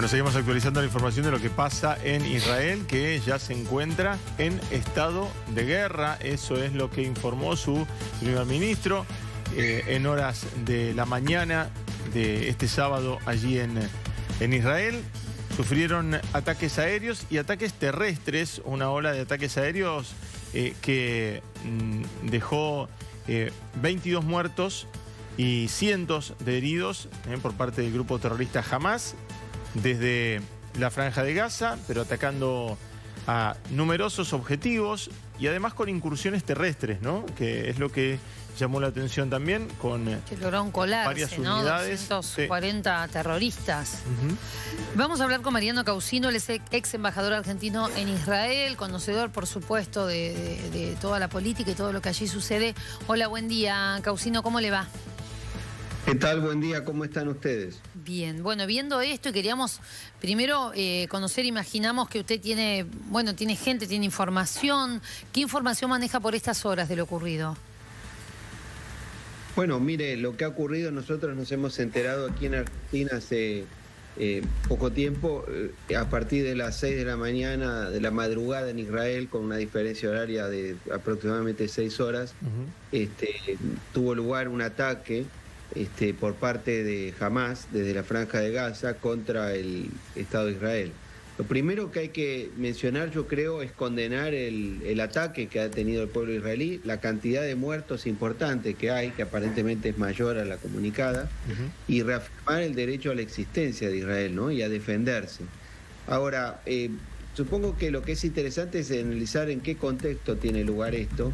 Bueno, seguimos actualizando la información de lo que pasa en Israel, que ya se encuentra en estado de guerra. Eso es lo que informó su primer ministro en horas de la mañana de este sábado allí en Israel. Sufrieron ataques aéreos y ataques terrestres, una ola de ataques aéreos que dejó 22 muertos y cientos de heridos por parte del grupo terrorista Hamas desde la Franja de Gaza, pero atacando a numerosos objetivos y además con incursiones terrestres, ¿no? Que es lo que llamó la atención también, con que lograron colarse, varias unidades, unidades. 240 terroristas. Vamos a hablar con Mariano Causino, él es ex embajador argentino en Israel, conocedor, por supuesto, de toda la política y todo lo que allí sucede. Hola, buen día, Causino, ¿cómo le va? ¿Qué tal? Buen día, ¿cómo están ustedes? Bien, bueno, viendo esto y queríamos primero conocer, imaginamos que usted tiene, bueno, tiene gente, tiene información. ¿Qué información maneja por estas horas de lo ocurrido? Bueno, mire, lo que ha ocurrido, nosotros nos hemos enterado aquí en Argentina hace poco tiempo, a partir de las 6 de la mañana, de la madrugada en Israel, con una diferencia horaria de aproximadamente 6 horas, tuvo lugar un ataque por parte de Hamas, desde la Franja de Gaza, contra el Estado de Israel. Lo primero que hay que mencionar, yo creo, es condenar el ataque que ha tenido el pueblo israelí, la cantidad de muertos importante que hay, que aparentemente es mayor a la comunicada, y reafirmar el derecho a la existencia de Israel, ¿no? Y a defenderse. Ahora, supongo que lo que es interesante es analizar en qué contexto tiene lugar esto,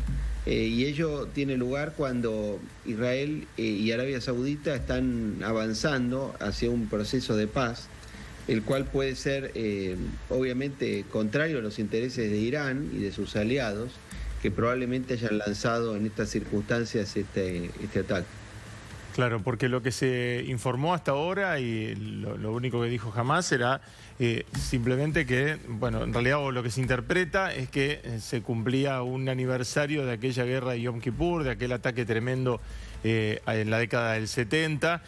y ello tiene lugar cuando Israel y Arabia Saudita están avanzando hacia un proceso de paz, el cual puede ser obviamente contrario a los intereses de Irán y de sus aliados, que probablemente hayan lanzado en estas circunstancias este ataque. Claro, porque lo que se informó hasta ahora y lo único que dijo Hamas era simplemente que, bueno, en realidad lo que se interpreta es que se cumplía un aniversario de aquella guerra de Yom Kippur, de aquel ataque tremendo en la década del 70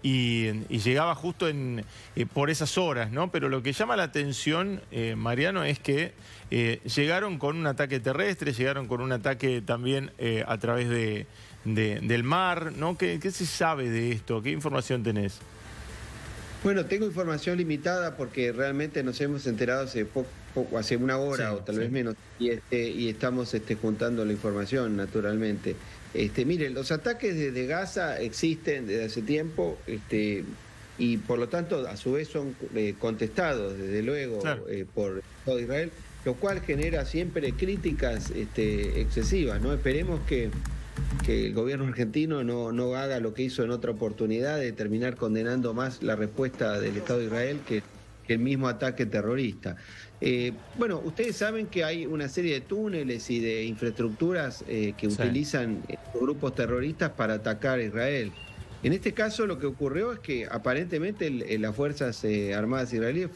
y llegaba justo por esas horas, ¿no? Pero lo que llama la atención, Mariano, es que llegaron con un ataque terrestre, llegaron con un ataque también a través del mar, ¿no? ¿Qué se sabe de esto? ¿Qué información tenés? Bueno, tengo información limitada porque realmente nos hemos enterado hace hace una hora o tal vez menos, y estamos juntando la información, naturalmente. Miren, los ataques desde Gaza existen desde hace tiempo, y por lo tanto, a su vez, son contestados, desde luego, por todo Israel, lo cual genera siempre críticas excesivas, ¿no? Esperemos que el gobierno argentino no haga lo que hizo en otra oportunidad, de terminar condenando más la respuesta del Estado de Israel que el mismo ataque terrorista. Bueno, ustedes saben que hay una serie de túneles y de infraestructuras que utilizan grupos terroristas para atacar a Israel. En este caso lo que ocurrió es que aparentemente las Fuerzas Armadas israelíes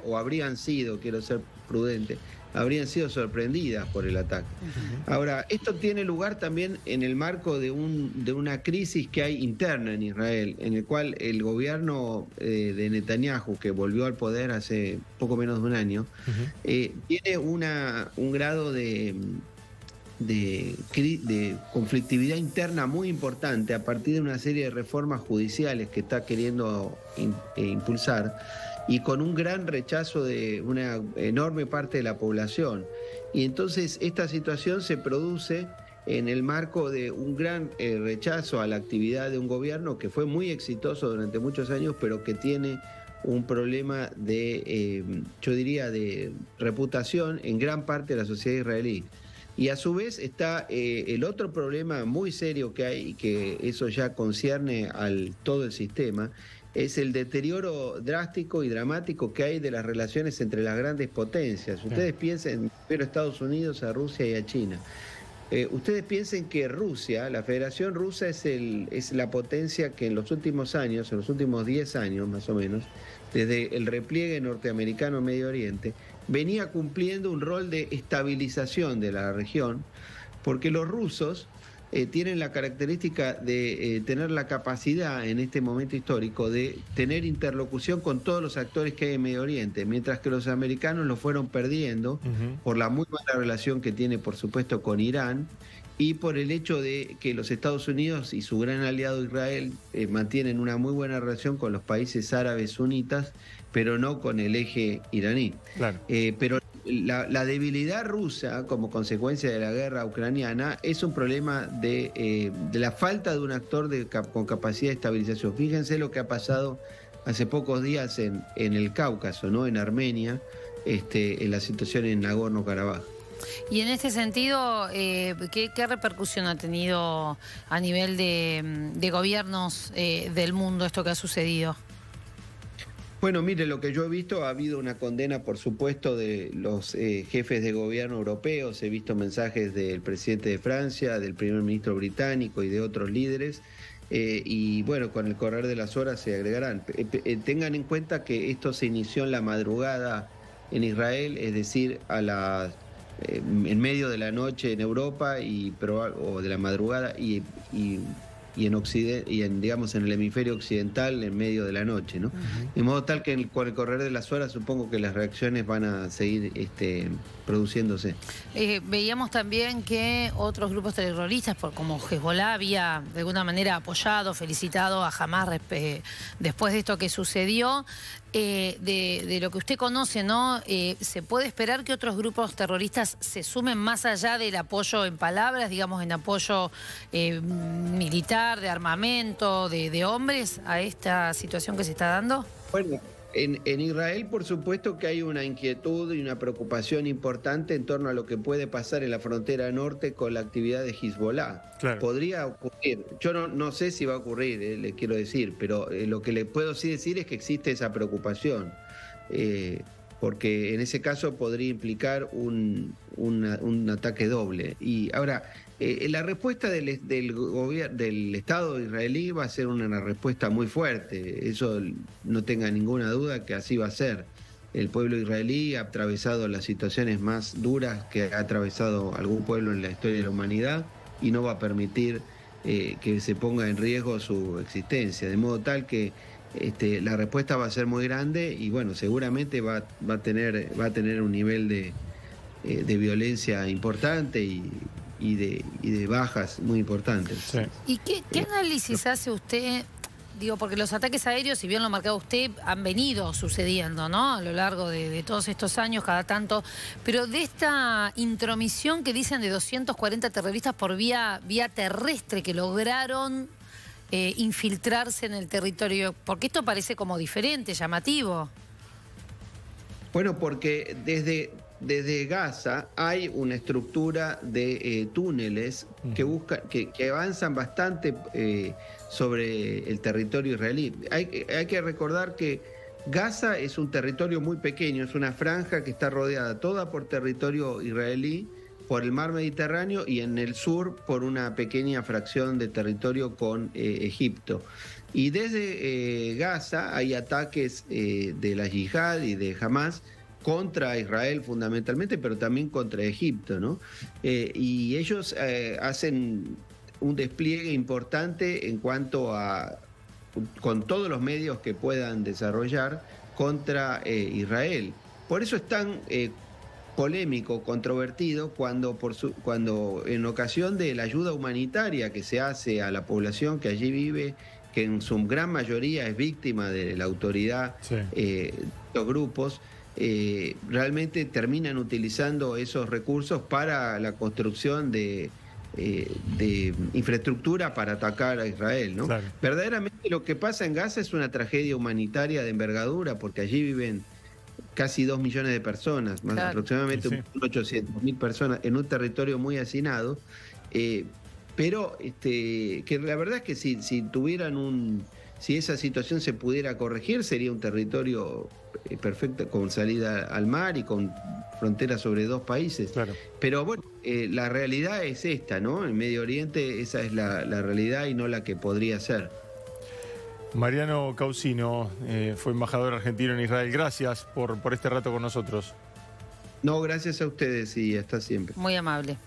habrían sido, quiero ser prudente, habrían sido sorprendidas por el ataque. Ahora, esto tiene lugar también en el marco de una crisis que hay interna en Israel, en el cual el gobierno de Netanyahu, que volvió al poder hace poco menos de un año, tiene un grado de conflictividad interna muy importante a partir de una serie de reformas judiciales que está queriendo impulsar, y con un gran rechazo de una enorme parte de la población. Y entonces esta situación se produce en el marco de un gran rechazo a la actividad de un gobierno que fue muy exitoso durante muchos años, pero que tiene un problema yo diría, de reputación en gran parte de la sociedad israelí. Y a su vez está el otro problema muy serio que hay, y que eso ya concierne todo el sistema, es el deterioro drástico y dramático que hay de las relaciones entre las grandes potencias. Ustedes piensen primero a Estados Unidos, a Rusia y a China. Ustedes piensen que Rusia, la Federación Rusa, es la potencia que en los últimos años, en los últimos 10 años más o menos, desde el repliegue norteamericano en Medio Oriente, venía cumpliendo un rol de estabilización de la región, porque los rusos tienen la característica de tener la capacidad en este momento histórico de tener interlocución con todos los actores que hay en Medio Oriente, mientras que los americanos lo fueron perdiendo por la muy mala relación que tiene, por supuesto, con Irán, y por el hecho de que los Estados Unidos y su gran aliado Israel mantienen una muy buena relación con los países árabes sunitas, pero no con el eje iraní. Claro. Pero la debilidad rusa, como consecuencia de la guerra ucraniana, es un problema de la falta de un actor con capacidad de estabilización. Fíjense lo que ha pasado hace pocos días en el Cáucaso, ¿no? En Armenia, en la situación en Nagorno-Karabaj. Y en este sentido, ¿qué repercusión ha tenido a nivel de gobiernos del mundo esto que ha sucedido? Bueno, mire, lo que yo he visto, ha habido una condena, por supuesto, de los jefes de gobierno europeos. He visto mensajes del presidente de Francia, del primer ministro británico y de otros líderes. Y bueno, con el correr de las horas se agregarán. Tengan en cuenta que esto se inició en la madrugada en Israel, es decir, en medio de la noche en Europa o de la madrugada y en Occidente, digamos, en el hemisferio occidental en medio de la noche, ¿no? De modo tal que con el correr de las horas supongo que las reacciones van a seguir produciéndose. Veíamos también que otros grupos terroristas, como Hezbollah, había de alguna manera apoyado, felicitado a Hamás después de esto que sucedió. De lo que usted conoce, ¿no? ¿Se puede esperar que otros grupos terroristas se sumen más allá del apoyo en palabras, digamos, en apoyo militar, de armamento, de hombres a esta situación que se está dando? Bueno, en Israel, por supuesto que hay una inquietud y una preocupación importante en torno a lo que puede pasar en la frontera norte con la actividad de Hezbollah. Claro. Podría ocurrir. Yo no sé si va a ocurrir, le quiero decir, pero lo que le puedo sí decir es que existe esa preocupación, porque en ese caso podría implicar un ataque doble. Y ahora, la respuesta del Estado israelí va a ser una respuesta muy fuerte, eso no tenga ninguna duda que así va a ser. El pueblo israelí ha atravesado las situaciones más duras que ha atravesado algún pueblo en la historia de la humanidad y no va a permitir que se ponga en riesgo su existencia, de modo tal que la respuesta va a ser muy grande y bueno, seguramente va a tener un nivel de violencia importante y de bajas muy importantes. Sí. ¿Y qué análisis hace usted? Digo, porque los ataques aéreos, si bien lo marcaba usted, han venido sucediendo, ¿no? A lo largo de todos estos años, cada tanto. Pero de esta intromisión que dicen de 240 terroristas por vía terrestre que lograron infiltrarse en el territorio, porque esto parece como diferente, llamativo. Bueno, porque desde Gaza hay una estructura de túneles que avanzan bastante sobre el territorio israelí. Hay que recordar que Gaza es un territorio muy pequeño, es una franja que está rodeada toda por territorio israelí, por el mar Mediterráneo y en el sur por una pequeña fracción de territorio con Egipto. Y desde Gaza hay ataques de la Yihad y de Hamás contra Israel fundamentalmente, pero también contra Egipto, ¿no? Y ellos hacen un despliegue importante en cuanto a, con todos los medios que puedan desarrollar contra Israel. Por eso es tan polémico, controvertido, cuando en ocasión de la ayuda humanitaria que se hace a la población que allí vive, que en su gran mayoría es víctima de la autoridad de los grupos, realmente terminan utilizando esos recursos para la construcción de infraestructura para atacar a Israel, ¿no? Claro. Verdaderamente lo que pasa en Gaza es una tragedia humanitaria de envergadura, porque allí viven casi 2 millones de personas, más aproximadamente 800.000 personas en un territorio muy hacinado, pero que la verdad es que si esa situación se pudiera corregir, sería un territorio perfecto, con salida al mar y con frontera sobre 2 países. Claro. Pero bueno, la realidad es esta, ¿no? En Medio Oriente esa es la realidad y no la que podría ser. Mariano Causino fue embajador argentino en Israel. Gracias por este rato con nosotros. No, gracias a ustedes y hasta siempre. Muy amable.